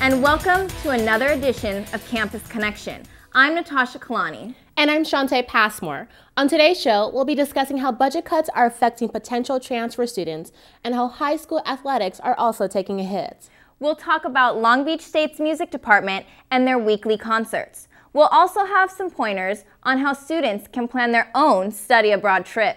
and welcome to another edition of Campus Connection. I'm Natasha Kalani. And I'm Shantae Passmore. On today's show, we'll be discussing how budget cuts are affecting potential transfer students and how high school athletics are also taking a hit. We'll talk about Long Beach State's music department and their weekly concerts. We'll also have some pointers on how students can plan their own study abroad trip.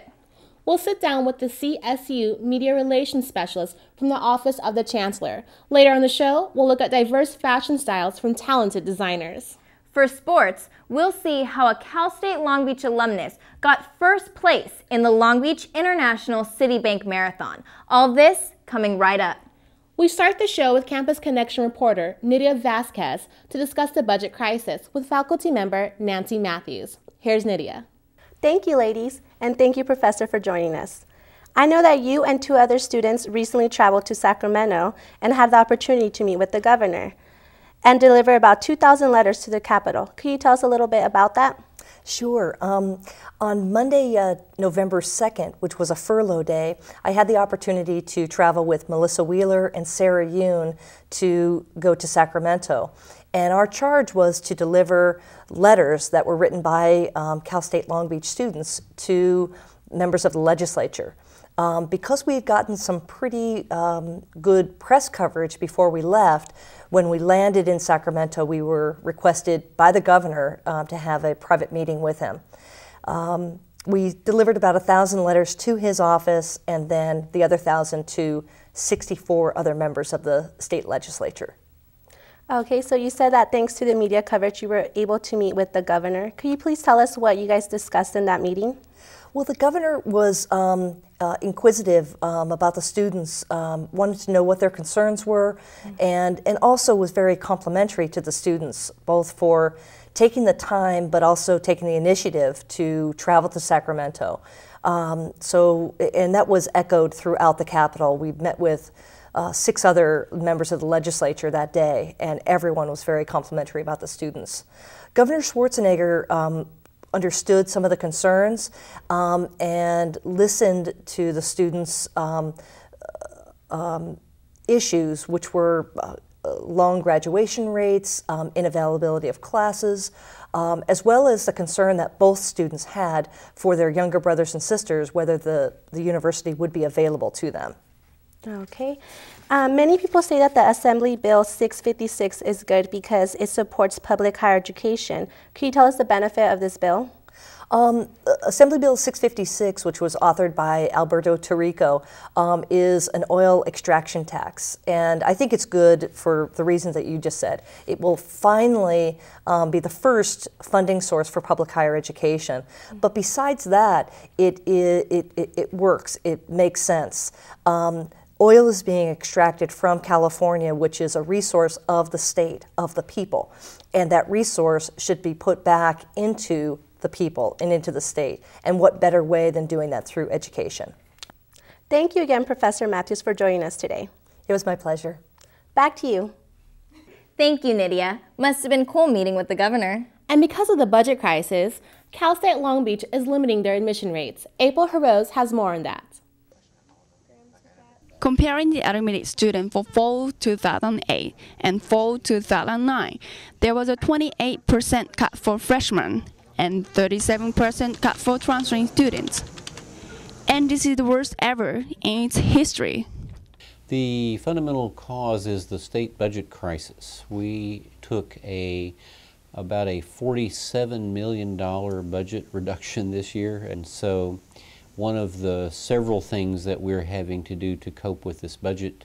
We'll sit down with the CSU Media Relations Specialist from the Office of the Chancellor. Later on the show, we'll look at diverse fashion styles from talented designers. For sports, we'll see how a Cal State Long Beach alumnus got first place in the Long Beach International Citibank Marathon. All this coming right up. We start the show with Campus Connection reporter Nydia Vasquez to discuss the budget crisis with faculty member Nancy Matthews. Here's Nydia. Thank you, ladies, and thank you, Professor, for joining us. I know that you and two other students recently traveled to Sacramento and had the opportunity to meet with the governor and deliver about 2,000 letters to the Capitol. Could you tell us a little bit about that? Sure. On Monday, November 2nd, which was a furlough day, I had the opportunity to travel with Melissa Wheeler and Sarah Yoon to go to Sacramento. And our charge was to deliver letters that were written by Cal State Long Beach students to members of the legislature. Because we had gotten some pretty good press coverage before we left, when we landed in Sacramento, we were requested by the governor to have a private meeting with him. We delivered about 1,000 letters to his office and then the other 1,000 to 64 other members of the state legislature. Okay, so you said that thanks to the media coverage, you were able to meet with the governor. Could you please tell us what you guys discussed in that meeting? Well, the governor was inquisitive about the students, wanted to know what their concerns were, and also was very complimentary to the students, both for taking the time but also taking the initiative to travel to Sacramento. And that was echoed throughout the Capitol. We met with 6 other members of the legislature that day, and everyone was very complimentary about the students. Governor Schwarzenegger understood some of the concerns and listened to the students' issues, which were long graduation rates, inavailability of classes, as well as the concern that both students had for their younger brothers and sisters, whether the university would be available to them. Okay. Many people say that the Assembly Bill 656 is good because it supports public higher education. Can you tell us the benefit of this bill? Assembly Bill 656, which was authored by Alberto Tarico, is an oil extraction tax. And I think it's good for the reasons that you just said. It will finally be the first funding source for public higher education. But besides that, it works. It makes sense. Oil is being extracted from California, which is a resource of the state, of the people. And that resource should be put back into the people and into the state. And what better way than doing that through education? Thank you again, Professor Matthews, for joining us today. It was my pleasure. Back to you. Thank you, Nydia. Must have been cool meeting with the governor. And because of the budget crisis, Cal State Long Beach is limiting their admission rates. April Harose has more on that. Comparing the admitted student for fall 2008 and fall 2009, there was a 28% cut for freshmen and 37% cut for transferring students. And this is the worst ever in its history. The fundamental cause is the state budget crisis. We took about a $47 million budget reduction this year, and so one of the several things that we're having to do to cope with this budget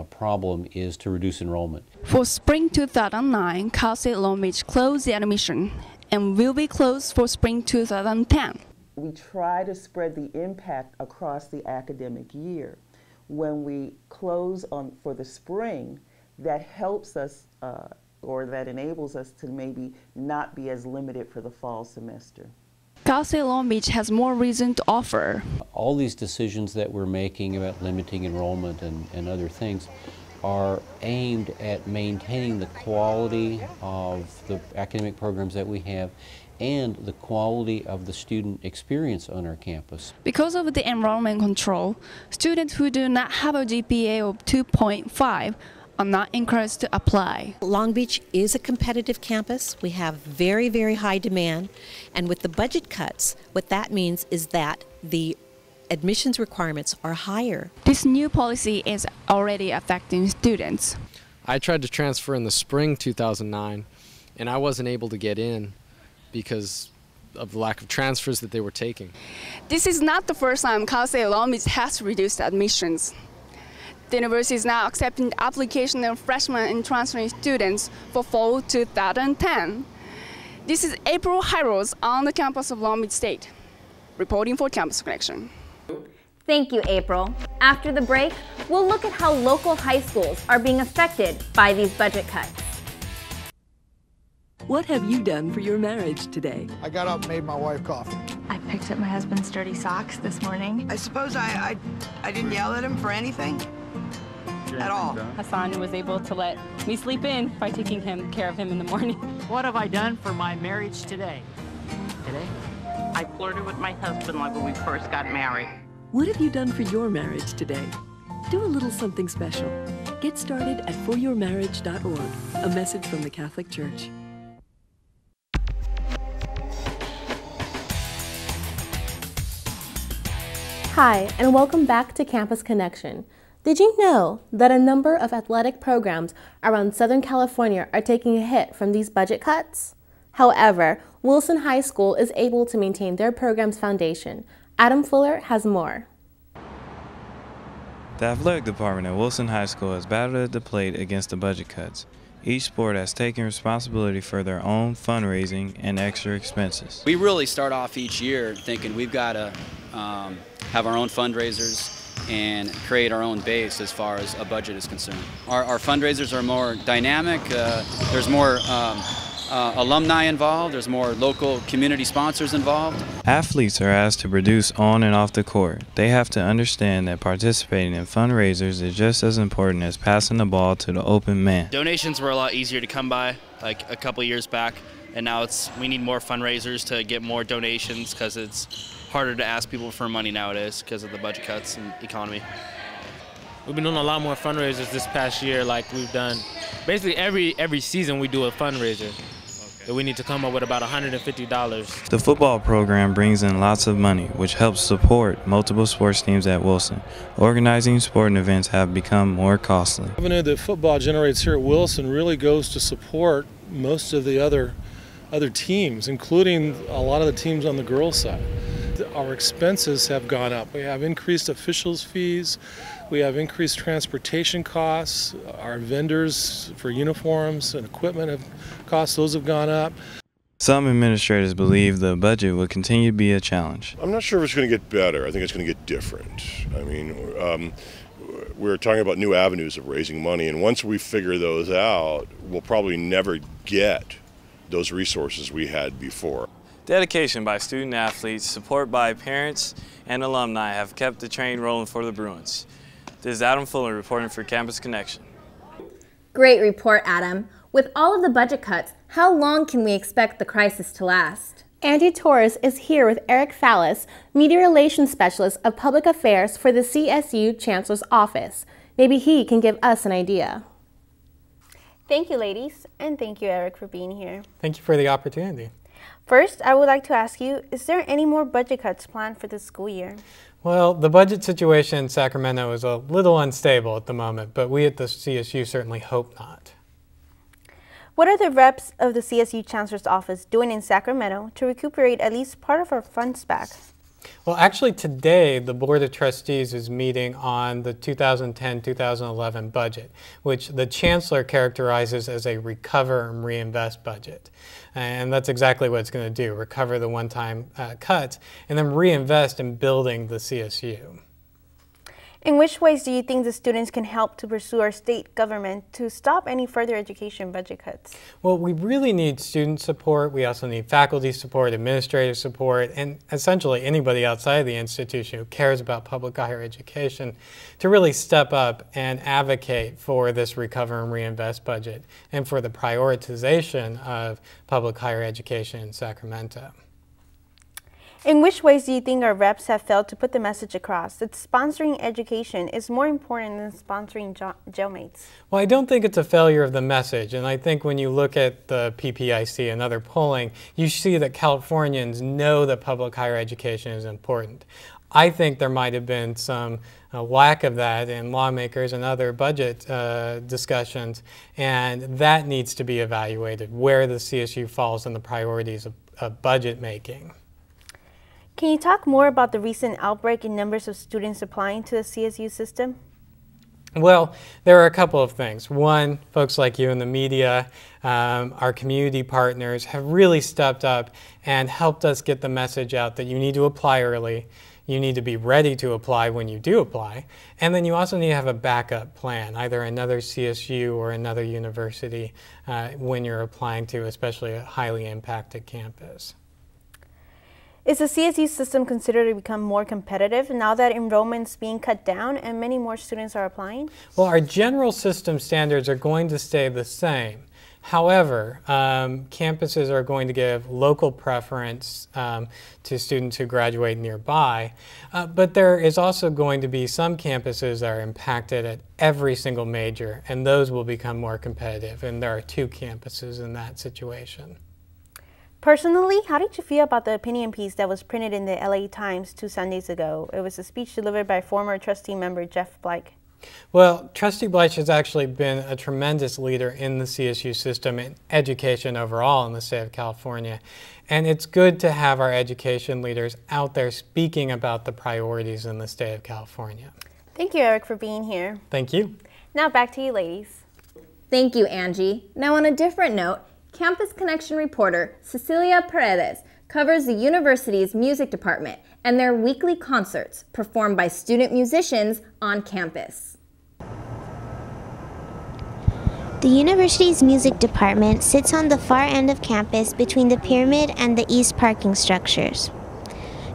problem is to reduce enrollment. For spring 2009, Cal State Long Beach closed the admission and will be closed for spring 2010. We try to spread the impact across the academic year. When we close for the spring, that helps us or that enables us to maybe not be as limited for the fall semester. Cal State Long Beach has more reason to offer. All these decisions that we're making about limiting enrollment and other things are aimed at maintaining the quality of the academic programs that we have and the quality of the student experience on our campus. Because of the enrollment control, students who do not have a GPA of 2.5 are not encouraged to apply. Long Beach is a competitive campus. We have very, very high demand. And with the budget cuts, what that means is that the admissions requirements are higher. This new policy is already affecting students. I tried to transfer in the spring 2009, and I wasn't able to get in because of the lack of transfers that they were taking. This is not the first time Cal State Long Beach has reduced admissions. The university is now accepting the application of freshmen and transferring students for fall 2010. This is April Hyros on the campus of Long Beach State, reporting for Campus Connection. Thank you, April. After the break, we'll look at how local high schools are being affected by these budget cuts. What have you done for your marriage today? I got up and made my wife coffee. I picked up my husband's dirty socks this morning. I suppose I didn't yell at him for anything at all. Hassan was able to let me sleep in by taking care of him in the morning. What have I done for my marriage today? I flirted with my husband like when we first got married. What have you done for your marriage today? Do a little something special. Get started at foryourmarriage.org, a message from the Catholic Church. Hi, and welcome back to Campus Connection. Did you know that a number of athletic programs around Southern California are taking a hit from these budget cuts? However, Wilson High School is able to maintain their program's foundation. Adam Fuller has more. The athletic department at Wilson High School has battled at the plate against the budget cuts. Each sport has taken responsibility for their own fundraising and extra expenses. We really start off each year thinking we've got to have our own fundraisers and create our own base as far as a budget is concerned. Our fundraisers are more dynamic, there's more alumni involved, there's more local community sponsors involved. Athletes are asked to produce on and off the court. They have to understand that participating in fundraisers is just as important as passing the ball to the open man. Donations were a lot easier to come by like a couple years back, and now we need more fundraisers to get more donations because it's harder to ask people for money nowadays because of the budget cuts and economy. We've been doing a lot more fundraisers this past year, like we've done basically every season we do a fundraiser. Okay. We need to come up with about $150. The football program brings in lots of money, which helps support multiple sports teams at Wilson. Organizing sporting events have become more costly. The revenue that football generates here at Wilson really goes to support most of the other teams, including a lot of the teams on the girls' side. Our expenses have gone up. We have increased officials' fees. We have increased transportation costs. Our vendors for uniforms and equipment costs, those have gone up. Some administrators believe the budget will continue to be a challenge. I'm not sure if it's going to get better. I think it's going to get different. I mean, we're talking about new avenues of raising money, and once we figure those out, we'll probably never get those resources we had before. Dedication by student athletes, support by parents and alumni have kept the train rolling for the Bruins. This is Adam Fuller reporting for Campus Connection. Great report, Adam. With all of the budget cuts, how long can we expect the crisis to last? Andy Torres is here with Eric Fallis, Media Relations Specialist of Public Affairs for the CSU Chancellor's Office. Maybe he can give us an idea. Thank you, ladies, and thank you, Eric, for being here. Thank you for the opportunity. First, I would like to ask you, is there any more budget cuts planned for this school year? Well, the budget situation in Sacramento is a little unstable at the moment, but we at the CSU certainly hope not. What are the reps of the CSU Chancellor's Office doing in Sacramento to recuperate at least part of our funds back? Well, actually today, the Board of Trustees is meeting on the 2010-2011 budget, which the Chancellor characterizes as a recover and reinvest budget. And that's exactly what it's going to do, recover the one-time cuts and then reinvest in building the CSU. In which ways do you think the students can help to pursue our state government to stop any further education budget cuts? Well, we really need student support. We also need faculty support, administrative support, and essentially anybody outside of the institution who cares about public higher education to really step up and advocate for this recover and reinvest budget and for the prioritization of public higher education in Sacramento. In which ways do you think our reps have failed to put the message across that sponsoring education is more important than sponsoring jailmates? Well, I don't think it's a failure of the message, and I think when you look at the PPIC and other polling, you see that Californians know that public higher education is important. I think there might have been some lack of that in lawmakers and other budget discussions, and that needs to be evaluated, where the CSU falls in the priorities of budget making. Can you talk more about the recent outbreak in numbers of students applying to the CSU system? Well, there are a couple of things. One, folks like you in the media, our community partners have really stepped up and helped us get the message out that you need to apply early, you need to be ready to apply when you do apply, and then you also need to have a backup plan, either another CSU or another university when you're applying to especially a highly impacted campus. Is the CSU system considered to become more competitive now that enrollment's being cut down and many more students are applying? Well, our general system standards are going to stay the same. However, campuses are going to give local preference to students who graduate nearby, but there is also going to be some campuses that are impacted at every single major, and those will become more competitive, and there are 2 campuses in that situation. Personally, how did you feel about the opinion piece that was printed in the LA Times 2 Sundays ago? It was a speech delivered by former trustee member Jeff Blake. Well, Trustee Bleich has actually been a tremendous leader in the CSU system and education overall in the state of California. And it's good to have our education leaders out there speaking about the priorities in the state of California. Thank you, Eric, for being here. Thank you. Now back to you, ladies. Thank you, Angie. Now on a different note, Campus Connection reporter Cecilia Paredes covers the university's music department and their weekly concerts performed by student musicians on campus. The university's music department sits on the far end of campus between the pyramid and the east parking structures.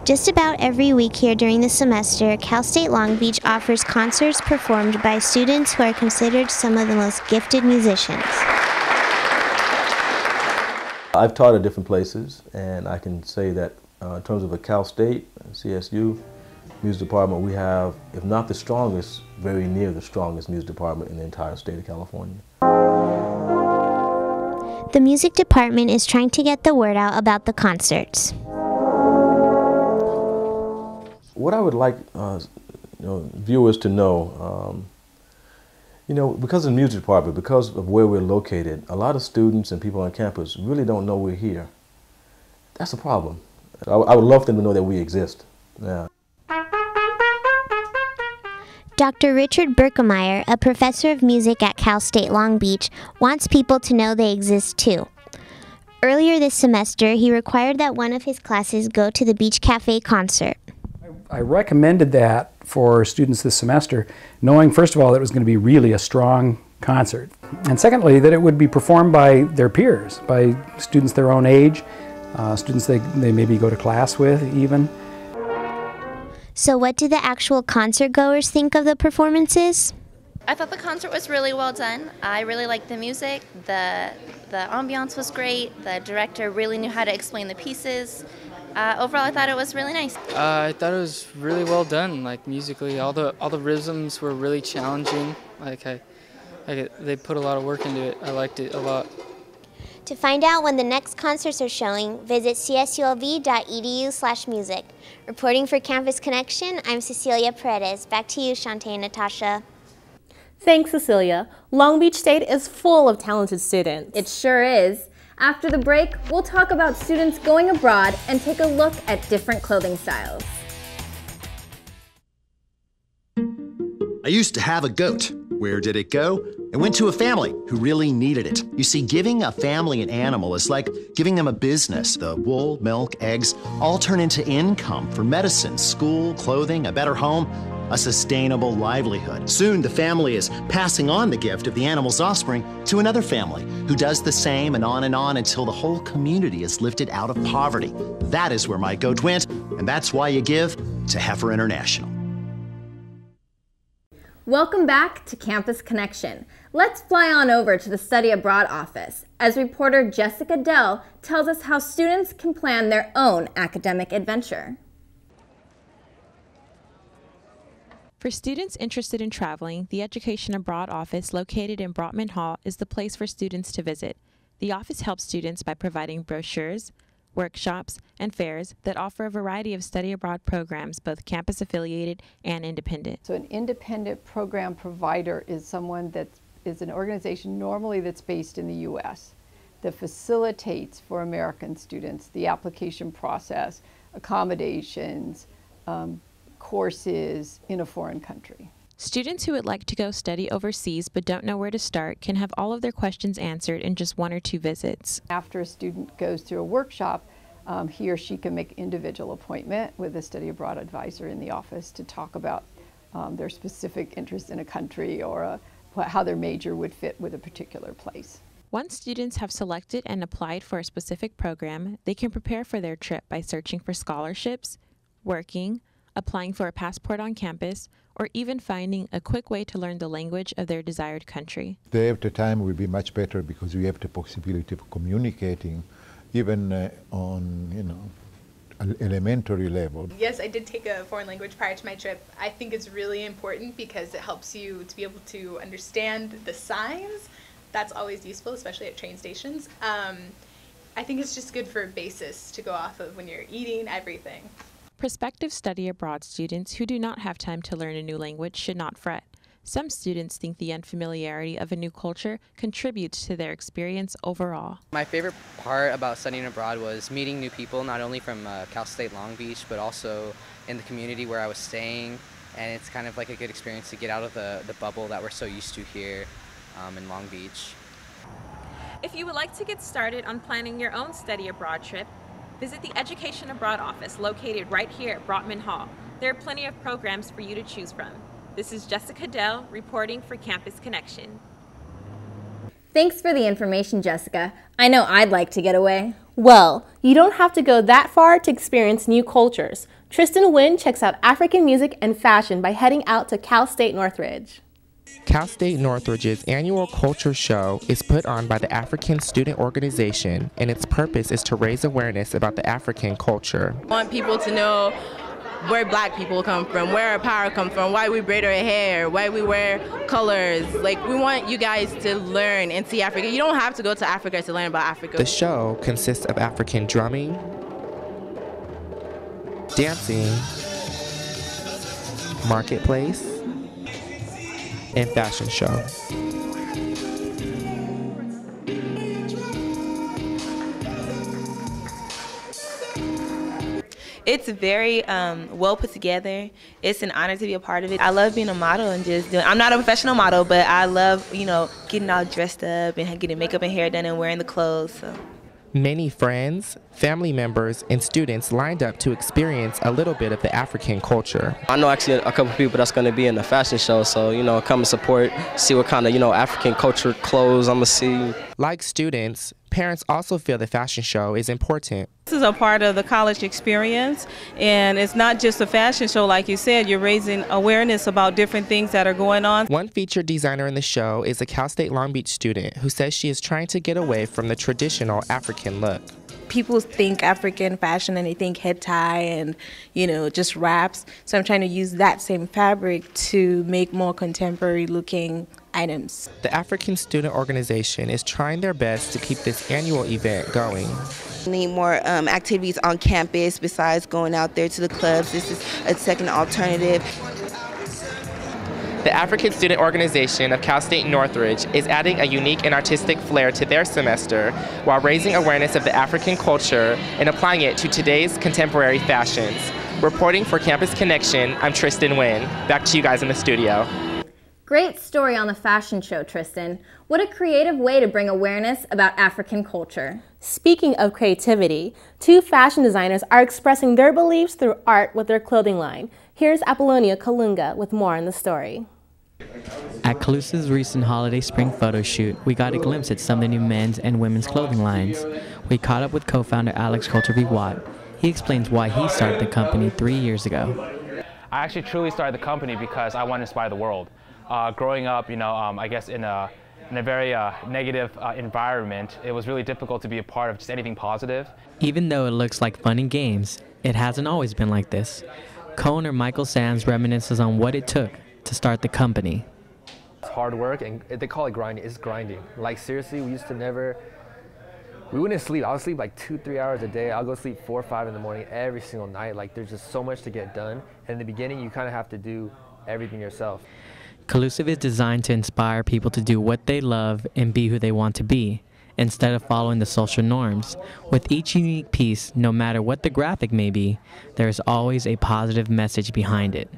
Just about every week here during the semester, Cal State Long Beach offers concerts performed by students who are considered some of the most gifted musicians. I've taught at different places, and I can say that in terms of a Cal State, CSU music department, we have, if not the strongest, very near the strongest music department in the entire state of California. The music department is trying to get the word out about the concerts. What I would like viewers to know, because of the music department, because of where we're located, a lot of students and people on campus really don't know we're here. That's a problem. I would love them to know that we exist. Yeah. Dr. Richard Berkemeyer, a professor of music at Cal State Long Beach, wants people to know they exist too. Earlier this semester, he required that one of his classes go to the Beach Cafe concert. I recommended that for students this semester, knowing first of all that it was going to be really a strong concert, and secondly that it would be performed by their peers, by students their own age, students they maybe go to class with even. So what did the actual concert goers think of the performances? I thought the concert was really well done. I really liked the music, the ambiance was great, the director really knew how to explain the pieces. Overall, I thought it was really nice. I thought it was really well done. Like musically, all the rhythms were really challenging. They put a lot of work into it. I liked it a lot. To find out when the next concerts are showing, visit csulb.edu/music. Reporting for Campus Connection, I'm Cecilia Paredes. Back to you, Shantae and Natasha. Thanks, Cecilia. Long Beach State is full of talented students. It sure is. After the break, we'll talk about students going abroad and take a look at different clothing styles. I used to have a goat. Where did it go? It went to a family who really needed it. You see, giving a family an animal is like giving them a business. The wool, milk, eggs all turn into income for medicine, school, clothing, a better home, a sustainable livelihood. Soon, the family is passing on the gift of the animal's offspring to another family who does the same and on until the whole community is lifted out of poverty. That is where my goat went, and that's why you give to Heifer International. Welcome back to Campus Connection. Let's fly on over to the Study Abroad office as reporter Jessica Dell tells us how students can plan their own academic adventure. For students interested in traveling, the Education Abroad office located in Brotman Hall is the place for students to visit. The office helps students by providing brochures, workshops, and fairs that offer a variety of study abroad programs, both campus affiliated and independent. So an independent program provider is someone that is an organization normally that's based in the U.S. that facilitates for American students the application process, accommodations, courses in a foreign country. Students who would like to go study overseas but don't know where to start can have all of their questions answered in just 1 or 2 visits. After a student goes through a workshop, he or she can make an individual appointment with a study abroad advisor in the office to talk about their specific interest in a country or how their major would fit with a particular place. Once students have selected and applied for a specific program, they can prepare for their trip by searching for scholarships, working, applying for a passport on campus, or even finding a quick way to learn the language of their desired country. Day after time will be much better because we have the possibility of communicating even on, elementary level. Yes, I did take a foreign language prior to my trip. I think it's really important because it helps you to be able to understand the signs. That's always useful, especially at train stations. I think it's just good for a basis to go off of when you're eating everything. Prospective study abroad students who do not have time to learn a new language should not fret. Some students think the unfamiliarity of a new culture contributes to their experience overall. My favorite part about studying abroad was meeting new people, not only from Cal State Long Beach, but also in the community where I was staying. And it's kind of like a good experience to get out of the bubble that we're so used to here in Long Beach. If you would like to get started on planning your own study abroad trip, visit the Education Abroad office located right here at Brotman Hall. There are plenty of programs for you to choose from. This is Jessica Dell reporting for Campus Connection. Thanks for the information, Jessica. I know I'd like to get away. Well, you don't have to go that far to experience new cultures. Tristan Nguyen checks out African music and fashion by heading out to Cal State Northridge. Cal State Northridge's annual culture show is put on by the African Student Organization, and its purpose is to raise awareness about the African culture. I want people to know where black people come from, where our power comes from, why we braid our hair, why we wear colors. Like, we want you guys to learn and see Africa. You don't have to go to Africa to learn about Africa. The show consists of African drumming, dancing, marketplace, and fashion show. It's very well put together. It's an honor to be a part of it. I love being a model and just doing, I'm not a professional model, but I love, getting all dressed up and getting makeup and hair done and wearing the clothes. So. Many friends, family members, and students lined up to experience a little bit of the African culture. I know actually a couple people that's going to be in the fashion show, so come and support, see what kind of African culture clothes I'm going to see. Like students, parents also feel the fashion show is important. This is a part of the college experience, and it's not just a fashion show, like you said. You're raising awareness about different things that are going on. One featured designer in the show is a Cal State Long Beach student who says she is trying to get away from the traditional African look. People think African fashion and they think head tie and, just wraps. So I'm trying to use that same fabric to make more contemporary looking items. The African Student Organization is trying their best to keep this annual event going. We need more activities on campus besides going out there to the clubs. This is a second alternative. The African Student Organization of Cal State Northridge is adding a unique and artistic flair to their semester while raising awareness of the African culture and applying it to today's contemporary fashions. Reporting for Campus Connection, I'm Tristan Nguyen. Back to you guys in the studio. Great story on the fashion show, Tristan. What a creative way to bring awareness about African culture. Speaking of creativity, 2 fashion designers are expressing their beliefs through art with their clothing line. Here's Apollonia Kalunga with more on the story. At Calusa's recent holiday spring photo shoot, we got a glimpse at some of the new men's and women's clothing lines. We caught up with co-founder Alex Coulter-Vivoit. He explains why he started the company 3 years ago. I actually truly started the company because I want to inspire the world. growing up, I guess in a very negative environment, it was really difficult to be a part of just anything positive. Even though it looks like fun and games, it hasn't always been like this. Co-owner Michael Sands reminisces on what it took to start the company. It's hard work, and they call it grinding. It's grinding. Like seriously, we wouldn't sleep. I would sleep like 2-3 hours a day. I'll go sleep 4 or 5 in the morning every single night. Like there's just so much to get done. And in the beginning, you kind of have to do everything yourself. CSULB is designed to inspire people to do what they love and be who they want to be, instead of following the social norms. With each unique piece, no matter what the graphic may be, there is always a positive message behind it.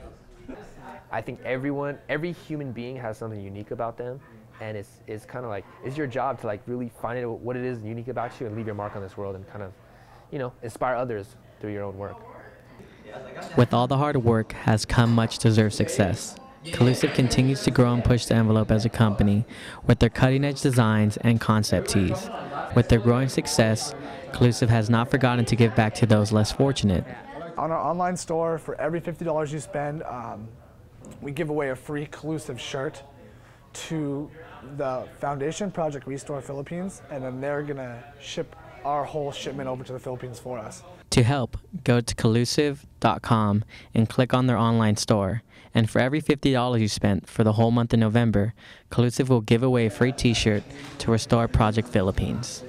I think every human being has something unique about them, and it's kind of like, it's your job to like really find out what it is unique about you and leave your mark on this world and kind of, inspire others through your own work. With all the hard work has come much deserved success. CSULB continues to grow and push the envelope as a company with their cutting-edge designs and concept tees. With their growing success, CSULB has not forgotten to give back to those less fortunate. On our online store, for every $50 you spend, we give away a free CSULB shirt to the Foundation Project Restore Philippines, and then they're going to ship our whole shipment over to the Philippines for us. To help, go to CSULB.com and click on their online store. And for every $50 you spent for the whole month of November, CSULB will give away a free t-shirt to Restore Project Philippines.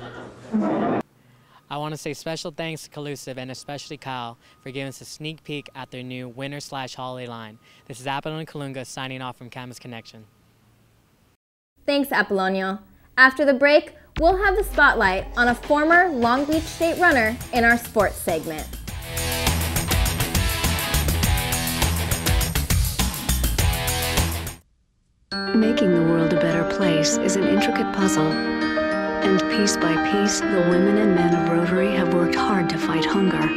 I want to say special thanks to CSULB and especially Kyle for giving us a sneak peek at their new winter/holiday line. This is Apollonio Kalunga signing off from Campus Connection. Thanks, Apollonio. After the break, we'll have the spotlight on a former Long Beach State runner in our sports segment. Making the world a better place is an intricate puzzle, and piece by piece, the women and men of Rotary have worked hard to fight hunger,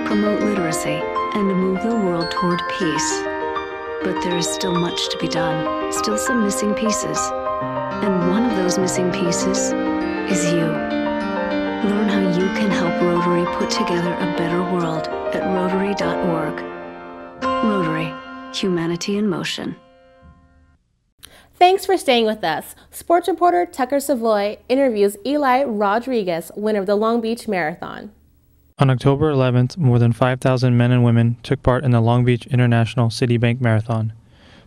promote literacy, and move the world toward peace. But there is still much to be done, still some missing pieces. And one of those missing pieces is you. Learn how you can help Rotary put together a better world at Rotary.org. Rotary, humanity in motion. Thanks for staying with us. Sports reporter Tucker Savoy interviews Eli Rodriguez, winner of the Long Beach Marathon. On October 11th, more than 5,000 men and women took part in the Long Beach International Citibank Marathon.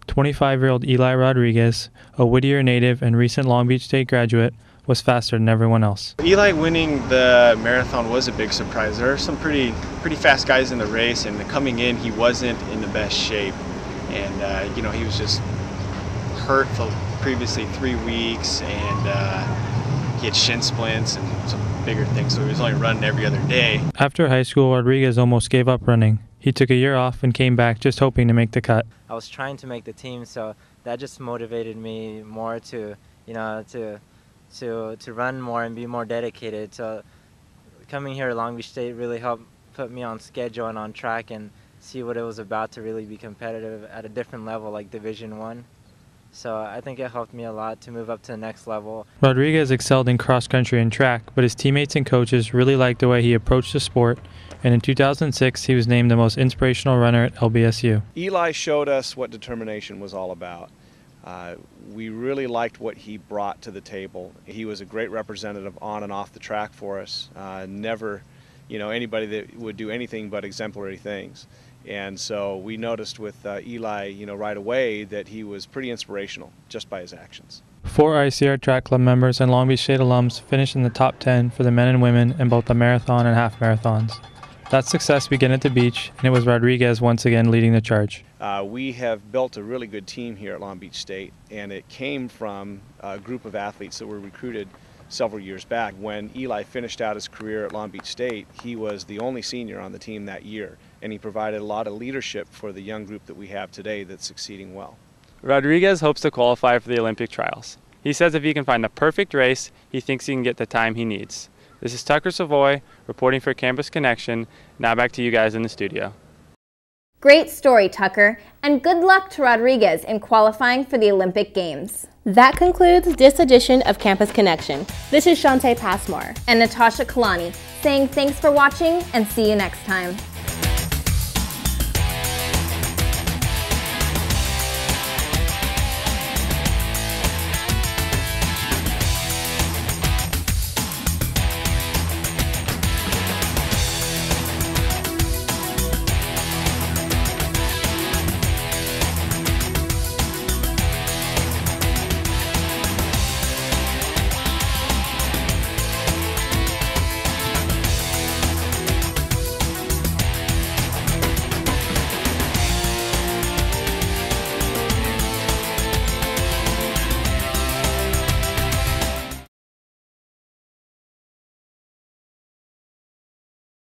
25-year-old Eli Rodriguez, a Whittier native and recent Long Beach State graduate, was faster than everyone else. Eli winning the marathon was a big surprise. There are some pretty fast guys in the race, and coming in, he wasn't in the best shape. And, he was just hurt for previously 3 weeks, and he had shin splints and some bigger things, so he was only running every other day. After high school, Rodriguez almost gave up running. He took a year off and came back just hoping to make the cut. I was trying to make the team, so that just motivated me more to run more and be more dedicated. So coming here at Long Beach State really helped put me on schedule and on track and see what it was about to really be competitive at a different level like Division I. So I think it helped me a lot to move up to the next level. Rodriguez excelled in cross country and track, but his teammates and coaches really liked the way he approached the sport, and in 2006 he was named the most inspirational runner at LBSU. Eli showed us what determination was all about. We really liked what he brought to the table. He was a great representative on and off the track for us. Never, anybody that would do anything but exemplary things. And so we noticed with Eli, right away that he was pretty inspirational just by his actions. 4 ICR Track Club members and Long Beach State alums finished in the top 10 for the men and women in both the marathon and half marathons. That success began at the beach, and it was Rodriguez once again leading the charge. We have built a really good team here at Long Beach State, and it came from a group of athletes that were recruited several years back. When Eli finished out his career at Long Beach State, he was the only senior on the team that year, and he provided a lot of leadership for the young group that we have today that's succeeding well. Rodriguez hopes to qualify for the Olympic trials. He says if he can find the perfect race, he thinks he can get the time he needs. This is Tucker Savoy reporting for Campus Connection. Now back to you guys in the studio. Great story, Tucker, and good luck to Rodriguez in qualifying for the Olympic Games. That concludes this edition of Campus Connection. This is Shantae Passmore and Natasha Kalani saying thanks for watching and see you next time.